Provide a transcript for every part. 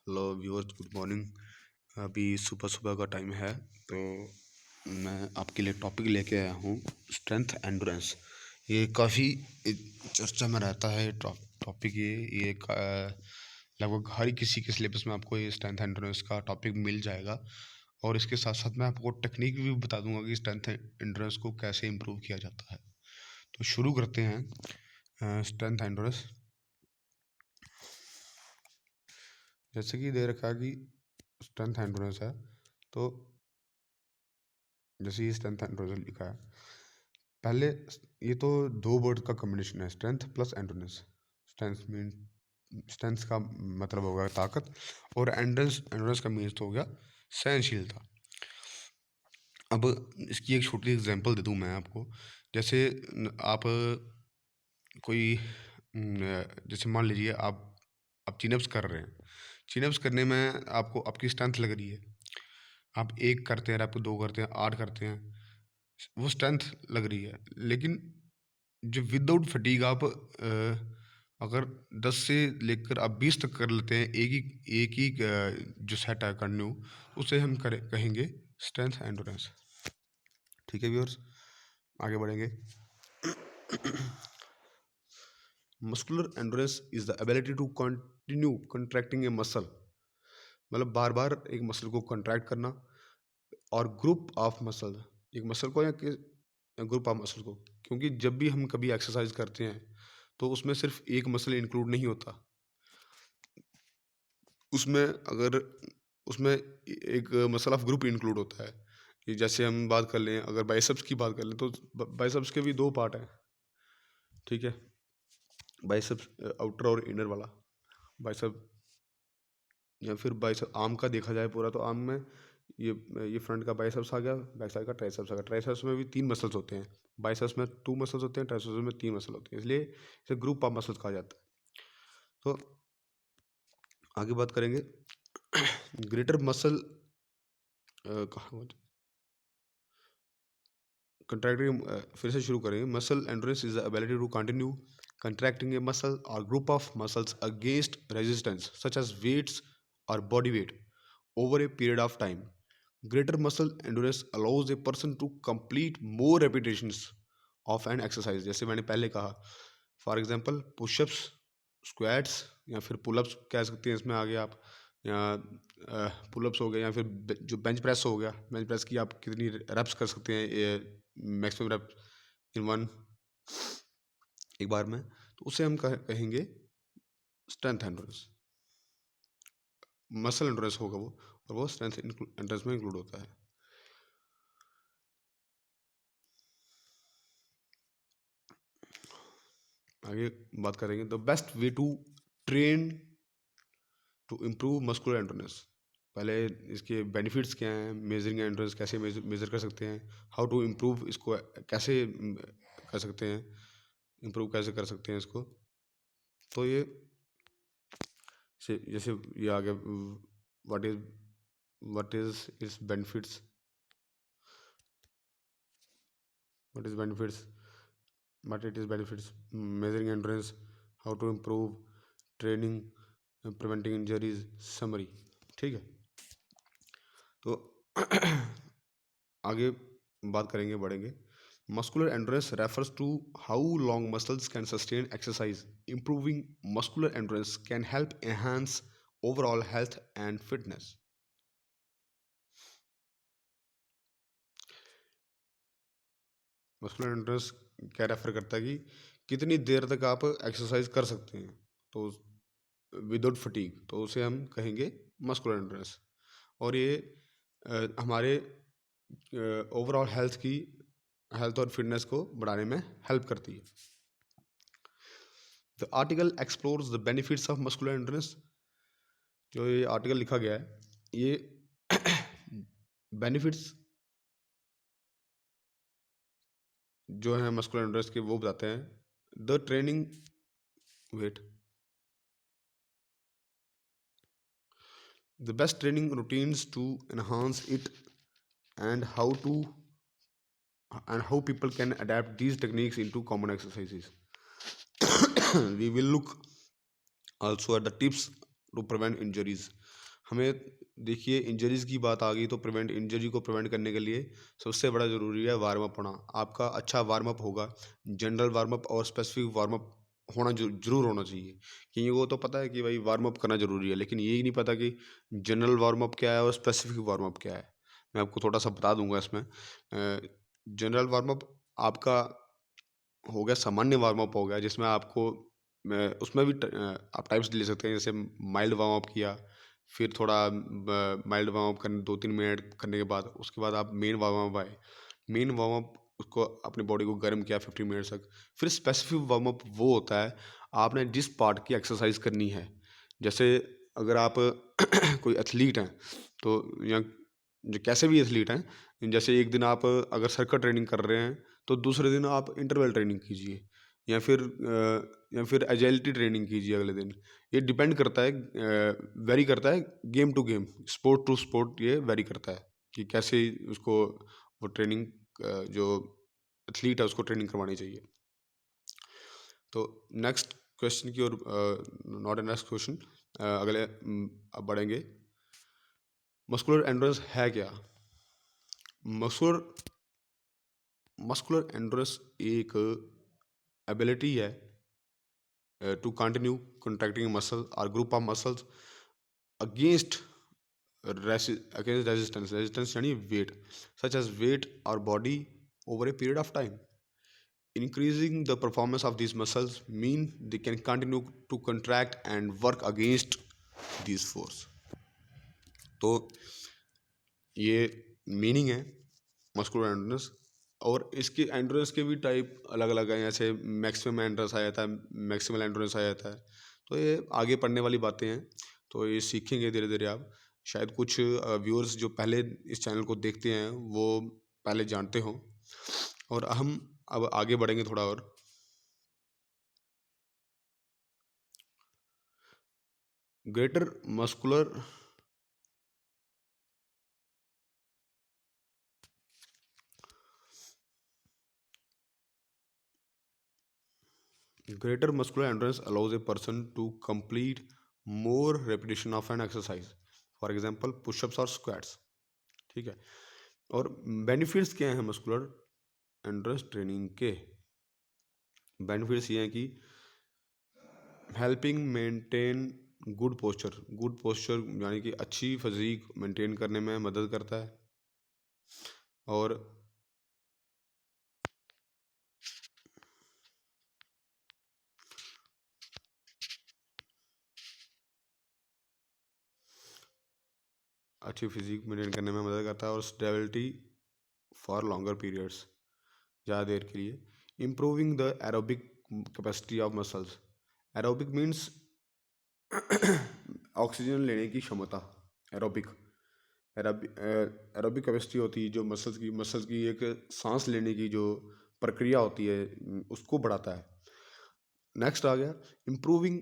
Hello viewers, good morning. अभी सुबह सुबह का टाइम है, तो मैं आपके लिए टॉपिक लेके आया हूँ, स्ट्रेंथ एंडोरेंस। ये काफ़ी चर्चा में रहता है टॉपिक। लगभग हर किसी के सिलेबस में आपको ये स्ट्रेंथ एंडोरेंस का टॉपिक मिल जाएगा। और इसके साथ साथ मैं आपको टेक्निक भी बता दूंगा कि स्ट्रेंथ एंडोरेंस को कैसे इम्प्रूव किया जाता है। तो शुरू करते हैं स्ट्रेंथ एंडोरेंस। जैसे कि दे रखा है कि स्ट्रेंथ एंडोरेंस है, तो जैसे ये स्ट्रेंथ एंडोरेंस लिखा है, पहले ये तो दो वर्ड का कॉम्बिनेशन है, strength plus endurance. Strength mean strength का मतलब होगा ताकत, और एंडोरेंस एंडोरेंस का मीन्स तो हो गया सहनशीलता। अब इसकी एक छोटी एग्जांपल दे दूं मैं आपको। जैसे आप कोई जैसे मान लीजिए आप चिनअप्स कर रहे हैं। चिनअप्स करने में आपको आपकी स्ट्रेंथ लग रही है। आप एक करते हैं, आप दो करते हैं, 8 करते हैं, वो स्ट्रेंथ लग रही है। लेकिन जो विदाउट फटीग आप अगर 10 से लेकर आप 20 तक कर लेते हैं, एक ही जो सेट है कंटिन्यू, उसे हम कहेंगे स्ट्रेंथ एंडोरेंस। ठीक है व्यूअर्स, आगे बढ़ेंगे। Muscular endurance is the ability to continue contracting a muscle, मतलब बार बार एक मसल को कंट्रैक्ट करना, और ग्रुप ऑफ मसल, एक मसल को या ग्रुप ऑफ मसल को। क्योंकि जब भी हम कभी एक्सरसाइज करते हैं तो उसमें सिर्फ एक मसल इंक्लूड नहीं होता। उसमें एक मसल ऑफ ग्रुप इंक्लूड होता है। कि जैसे हम बात कर लें, अगर बाइसेप्स की बात कर लें, तो बाइसेप्स के भी दो पार्ट हैं। ठीक है, बाइसेप्स आउटर और इनर वाला बाइसेप, या फिर बाइसेप आर्म का देखा जाए पूरा, तो आर्म में ये फ्रंट का बाइसेप्स आ गया, बैक साइड का ट्राइसेप्स आ गया। ट्राइसेप्स में भी 3 मसल्स होते हैं। बाइसेप्स में 2 मसल्स होते हैं, ट्राइसेप्स में 3 मसल होते हैं, इसलिए इसे ग्रुप ऑफ मसल्स कहा जाता है। तो आगे बात करेंगे ग्रेटर मसल कंट्रैक्टिंग। फिर से शुरू करेंगे। Muscle endurance is the ability to continue contracting a muscle or group of muscles against resistance such as weights or body weight over a period of time. Greater muscle endurance allows a person to complete more repetitions of an exercise। जैसे मैंने पहले कहा, for example pushups, squats, या फिर pullups कह सकते हैं इसमें आगे आप, या पुलअप्स हो गए, या फिर जो बेंच प्रेस हो गया। बेंच प्रेस की आप कितनी रेप्स कर सकते हैं, मैक्सिमम रेप इन वन, एक बार में, तो उसे हम कहेंगे स्ट्रेंथ एंडोरेंस। मसल एंडोरेंस होगा वो, और वो स्ट्रेंथ एंडोरेंस में इंक्लूड होता है। आगे बात करेंगे the best way to train to improve muscular endurance. पहले इसके बेनिफिट्स क्या हैं, मेजरिंग एंडोरेंस कैसे मेजर कर सकते हैं, हाउ टू इम्प्रूव इसको कैसे कर सकते हैं, इम्प्रूव कैसे कर सकते हैं इसको। तो ये जैसे ये आ गया, what is it's benefits, what is benefits, but it is benefits, measuring endurance, how to improve training, preventing injuries, summary। ठीक है, तो आगे बात करेंगे, बढ़ेंगे। Muscular endurance refers to how long muscles can sustain exercise. Improving muscular endurance can help enhance overall health and fitness. Muscular endurance क्या refer करता है कि कितनी देर तक आप एक्सरसाइज कर सकते हैं, तो विदाउट फटीग, तो उसे हम कहेंगे मस्कुलर एंडोरेंस। और ये हमारे ओवरऑल हेल्थ और फिटनेस को बढ़ाने में हेल्प करती है। The article explores the benefits of muscular endurance. जो ये आर्टिकल लिखा गया है, ये बेनिफिट्स जो है मस्कुलर एंडोरेंस के वो बताते हैं। The training weight, the best training routines to enhance it, and how people can adapt these techniques into common exercises। We will look also at the tips to prevent injuries. हमें देखिए injuries की बात आ गई तो injury को prevent करने के लिए सबसे बड़ा ज़रूरी है वार्म अप होना। आपका अच्छा वार्म अप होगा, जनरल वार्म अप और स्पेसिफिक वार्म अप होना जरूर होना चाहिए। क्योंकि वो तो पता है कि भाई वार्म अप करना ज़रूरी है, लेकिन यही नहीं पता कि जनरल वार्म अप क्या है और स्पेसिफिक वार्म अप क्या है। मैं आपको थोड़ा सा बता दूंगा इसमें। जनरल वार्म अप आपका हो गया, सामान्य वार्म अप हो गया, जिसमें आपको उसमें भी आप टाइप्स ले सकते हैं। जैसे माइल्ड वार्म अप किया, फिर थोड़ा माइल्ड वार्म अप करने 2-3 मिनट करने के बाद उसके बाद आप मेन वार्म अप आए। मेन वार्म अप उसको अपने बॉडी को गर्म किया 15 मिनट तक। फिर स्पेसिफिक वार्म अप वो होता है आपने जिस पार्ट की एक्सरसाइज करनी है। जैसे अगर आप कोई एथलीट हैं तो, या जो कैसे भी एथलीट हैं, जैसे एक दिन आप अगर सर्कट ट्रेनिंग कर रहे हैं तो दूसरे दिन आप इंटरवल ट्रेनिंग कीजिए, या फिर एजाइलिटी ट्रेनिंग कीजिए अगले दिन। ये डिपेंड करता है, वेरी करता है game to game, sport to sport, ये वेरी करता है कि कैसे उसको वो ट्रेनिंग, जो एथलीट है उसको ट्रेनिंग करवानी चाहिए। तो नेक्स्ट क्वेश्चन की ओर, नॉट ए नेक्स्ट क्वेश्चन, अगले अब बढ़ेंगे। मस्कुलर एंड्योरेंस है क्या? मस्कुलर मस्कुलर एंड्योरेंस एक एबिलिटी है to continue contracting muscle or group of muscles against against resistance यानी weight such as weight or body over a period of time. Increasing the performance of these muscles mean they can continue to contract and work against these force. तो ये meaning है muscular endurance. और इसके endurance के भी type अलग अलग हैं, जैसे मैक्सिमम एंड्योरेंस आ जाता है, मैक्सिमल एंड्योरेंस आ जाता है। तो ये आगे पढ़ने वाली बातें हैं, तो ये सीखेंगे धीरे धीरे आप। शायद कुछ व्यूअर्स जो पहले इस चैनल को देखते हैं वो पहले जानते हों। और हम अब आगे बढ़ेंगे थोड़ा और। Greater muscular Greater muscular endurance allows a person to complete more repetition of an exercise. For example, push-ups or squats. ठीक है। और बेनिफिट्स क्या हैं मस्कुलर एंड्योरेंस ट्रेनिंग के? बेनिफिट्स ये हैं कि हेल्पिंग मेंटेन गुड पोस्चर यानी कि अच्छी फिजिक मेंटेन करने में मदद करता है। और अच्छी फिजिक मेंटेन करने में मदद करता है। और स्टेबिलिटी फॉर लॉन्गर पीरियड्स, ज़्यादा देर के लिए। Improving the aerobic capacity of muscles. Aerobic means oxygen लेने की क्षमता। एरोबिक एरोबिक कैपेसिटी होती है जो मसल्स की एक सांस लेने की जो प्रक्रिया होती है उसको बढ़ाता है। नेक्स्ट आ गया improving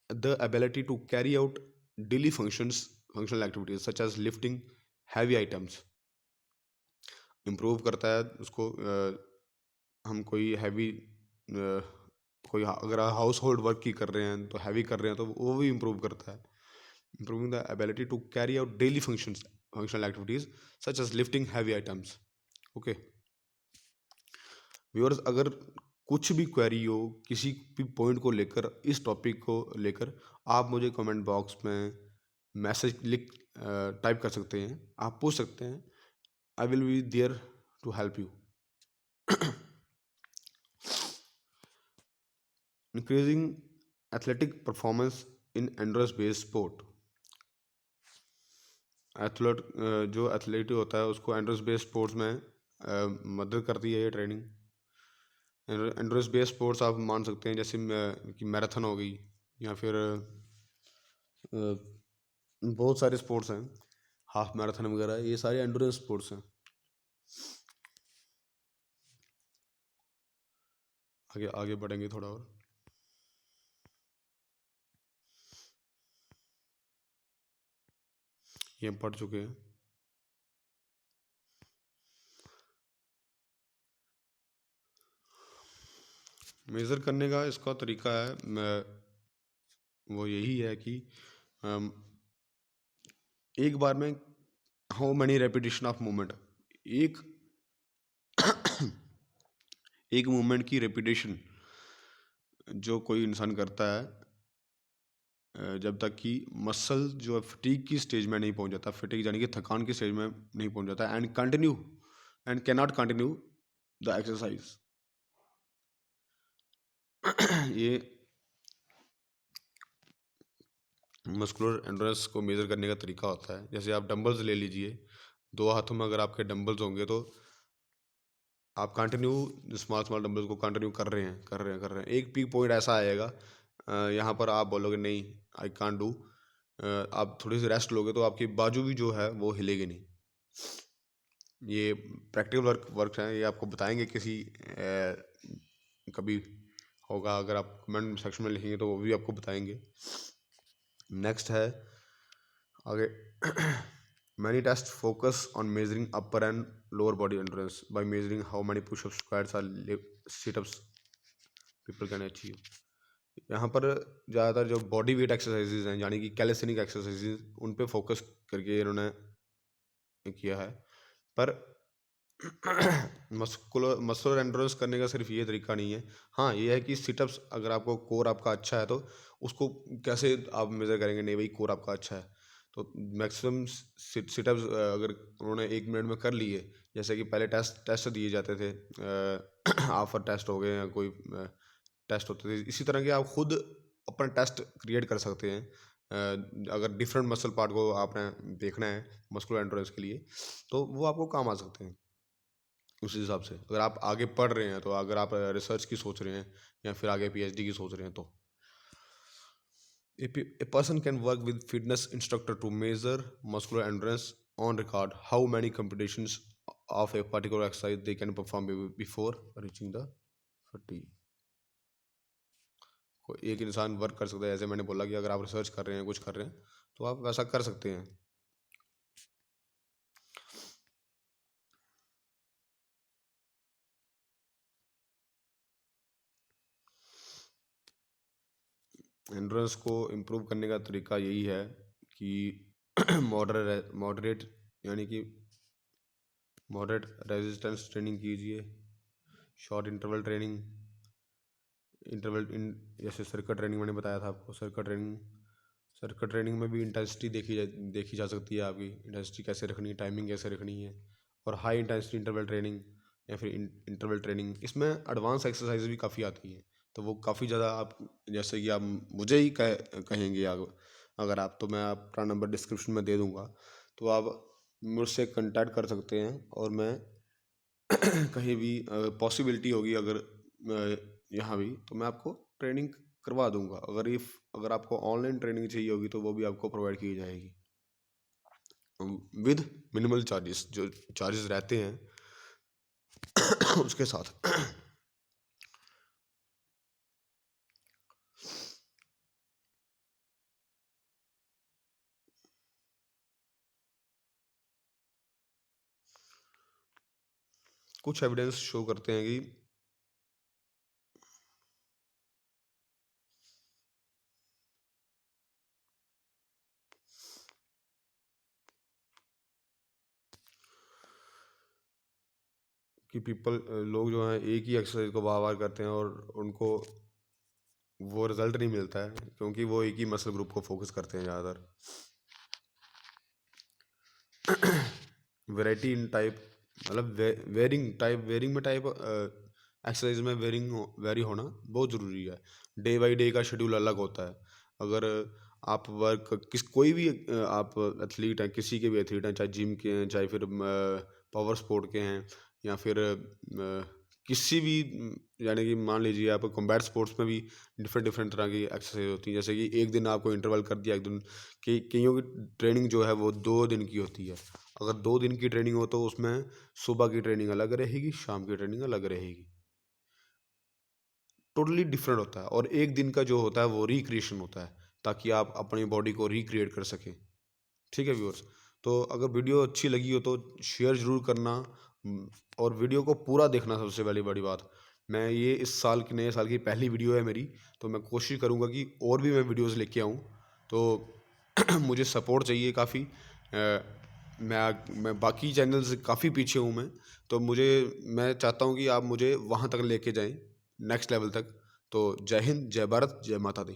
the ability to carry out daily functional activities such as lifting heavy items. Improve करता है उसको। हम कोई हैवी कोई अगर हाउस होल्ड वर्क की कर रहे हैं तो हैवी कर रहे हैं तो वो भी इम्प्रूव करता है। Improving the ability to carry out daily functional activities such as lifting heavy items. Okay viewers, अगर कुछ भी क्वेरी हो किसी भी पॉइंट को लेकर, इस टॉपिक को लेकर, आप मुझे कमेंट बॉक्स में मैसेज टाइप कर सकते हैं, आप पूछ सकते हैं। I will be there to help you. Increasing athletic performance in endurance based sport. जो एथलीट होता है उसको एंड्योरेंस बेस्ड स्पोर्ट्स में मदद करती है ये ट्रेनिंग। एंड्योरेंस बेस्ड स्पोर्ट्स आप मान सकते हैं जैसे कि मैराथन हो गई, या फिर बहुत सारे स्पोर्ट्स हैं, हाफ मैराथन वगैरह, ये सारे एंड्योरेंस स्पोर्ट्स हैं। आगे आगे बढ़ेंगे थोड़ा और। ये हम पढ़ चुके हैं। मेज़र करने का इसका तरीका है, वो यही है कि अम, एक बार में how many repetition of movement, एक एक मूवमेंट की रेपिटेशन जो कोई इंसान करता है जब तक कि मसल जो है फटीग की स्टेज में नहीं पहुंच जाता, फटीग यानी कि थकान की स्टेज में नहीं पहुंच जाता, and can not continue the exercise. ये मस्कुलर एंड्योरेंस को मेज़र करने का तरीका होता है। जैसे आप डंबल्स ले लीजिए, दो हाथों में अगर आपके डंबल्स होंगे तो आप कंटिन्यू स्मॉल स्मॉल डंबल्स को कंटिन्यू कर रहे हैं। एक पीक पॉइंट ऐसा आएगा यहाँ पर आप बोलोगे नहीं आई कांट डू, आप थोड़ी सी रेस्ट लोगे तो आपकी बाजू भी जो है वो हिलेगी नहीं। ये प्रैक्टिकल वर्क है, ये आपको बताएंगे किसी कभी होगा, अगर आप कमेंट सेक्शन में लिखेंगे तो वो भी आपको बताएंगे। नेक्स्ट है आगे many test focus on measuring upper and lower body endurance by measuring how many pushups, squats और सिटअप्स पीपल कैन अचीव। यहाँ पर ज़्यादातर जो बॉडी वेट एक्सरसाइजेज हैं यानी कि कैलिस्थेनिक एक्सरसाइजेज उन पे फोकस करके इन्होंने किया है। पर मस्कुलर एंड्योरेंस करने का सिर्फ ये तरीका नहीं है। हाँ, ये है कि सिटअप्स, अगर आपको कोर आपका अच्छा है तो उसको कैसे आप मेज़र करेंगे, नहीं भाई कोर आपका अच्छा है तो मैक्सिमम सिटअप्स अगर उन्होंने 1 मिनट में कर लिए, जैसे कि पहले टेस्ट दिए जाते थे, आफर टेस्ट हो गए या कोई टेस्ट होते थे, इसी तरह के आप खुद अपना टेस्ट क्रिएट कर सकते हैं। अगर डिफरेंट मसल पार्ट को आपने देखना है मस्कुलर एंड्योरेंस के लिए तो वो आपको काम आ सकते हैं। उस हिसाब से अगर आप आगे पढ़ रहे हैं, तो अगर आप रिसर्च की सोच रहे हैं या फिर आगे पीएचडी की सोच रहे हैं, तो a person can work with fitness instructor to measure muscular endurance on record how many competitions of a particular exercise they can perform before reaching the fatigue। एक इंसान वर्क कर सकता है, जैसे मैंने बोला कि अगर आप रिसर्च कर रहे हैं, कुछ कर रहे हैं तो आप वैसा कर सकते हैं। एंड्योरेंस को इम्प्रूव करने का तरीका यही है कि मॉडरेट यानी कि मॉडरेट रेजिस्टेंस ट्रेनिंग कीजिए, शॉर्ट इंटरवल इन जैसे सर्किट ट्रेनिंग मैंने बताया था आपको, सर्किट ट्रेनिंग में भी इंटेंसिटी देखी जा सकती है, आपकी इंटेंसिटी कैसे रखनी है, टाइमिंग कैसे रखनी है। और हाई इंटेंसिटी इंटरवल ट्रेनिंग या फिर इंटरवल ट्रेनिंग, इसमें एडवांस एक्सरसाइज भी काफ़ी आती हैं, तो वो काफ़ी ज़्यादा आप जैसे कि आप मुझे ही कहेंगे अगर आप, तो मैं अपना नंबर डिस्क्रिप्शन में दे दूँगा, तो आप मुझसे कांटेक्ट कर सकते हैं और मैं कहीं भी पॉसिबिलिटी होगी अगर यहाँ भी, तो मैं आपको ट्रेनिंग करवा दूंगा। अगर आपको ऑनलाइन ट्रेनिंग चाहिए होगी तो वो भी आपको प्रोवाइड की जाएगी विद मिनिमल चार्जेस, जो चार्जेस रहते हैं उसके साथ। कुछ एविडेंस शो करते हैं कि लोग जो हैं एक ही एक्सरसाइज को बार बार करते हैं और उनको वो रिजल्ट नहीं मिलता है, क्योंकि वो एक ही मसल ग्रुप को फोकस करते हैं ज़्यादातर। वैरायटी इन टाइप, मतलब वेरिंग में टाइप एक्सरसाइज में वेरी होना बहुत ज़रूरी है। डे बाई डे का शेड्यूल अलग होता है। अगर आप कोई भी आप एथलीट हैं, किसी के भी एथलीट हैं, चाहे जिम के हैं, चाहे फिर पावर स्पोर्ट के हैं, या फिर किसी भी यानी कि मान लीजिए आप कॉम्बैट स्पोर्ट्स में भी डिफरेंट तरह की एक्सरसाइज होती है। जैसे कि एक दिन आपको इंटरवल कर दिया, एक दिन कईयों की ट्रेनिंग जो है वो 2 दिन की होती है। अगर 2 दिन की ट्रेनिंग हो तो उसमें सुबह की ट्रेनिंग अलग रहेगी, शाम की ट्रेनिंग अलग रहेगी, टोटली डिफरेंट होता है। और एक दिन का जो होता है वो रिक्रिएशन होता है, ताकि आप अपनी बॉडी को रिक्रिएट कर सकें। ठीक है व्यूअर्स, तो अगर वीडियो अच्छी लगी हो तो शेयर ज़रूर करना, और वीडियो को पूरा देखना सबसे पहली बड़ी बात। मैं ये इस साल की नए साल की पहली वीडियो है मेरी, तो मैं कोशिश करूँगा कि और भी मैं वीडियोज़ लेके आऊँ। तो मुझे सपोर्ट चाहिए काफ़ी। मैं बाकी चैनल से काफ़ी पीछे हूँ मैं, तो मैं चाहता हूँ कि आप मुझे वहाँ तक लेके जाएँ, नेक्स्ट लेवल तक। तो जय हिंद, जय भारत, जय माता दी।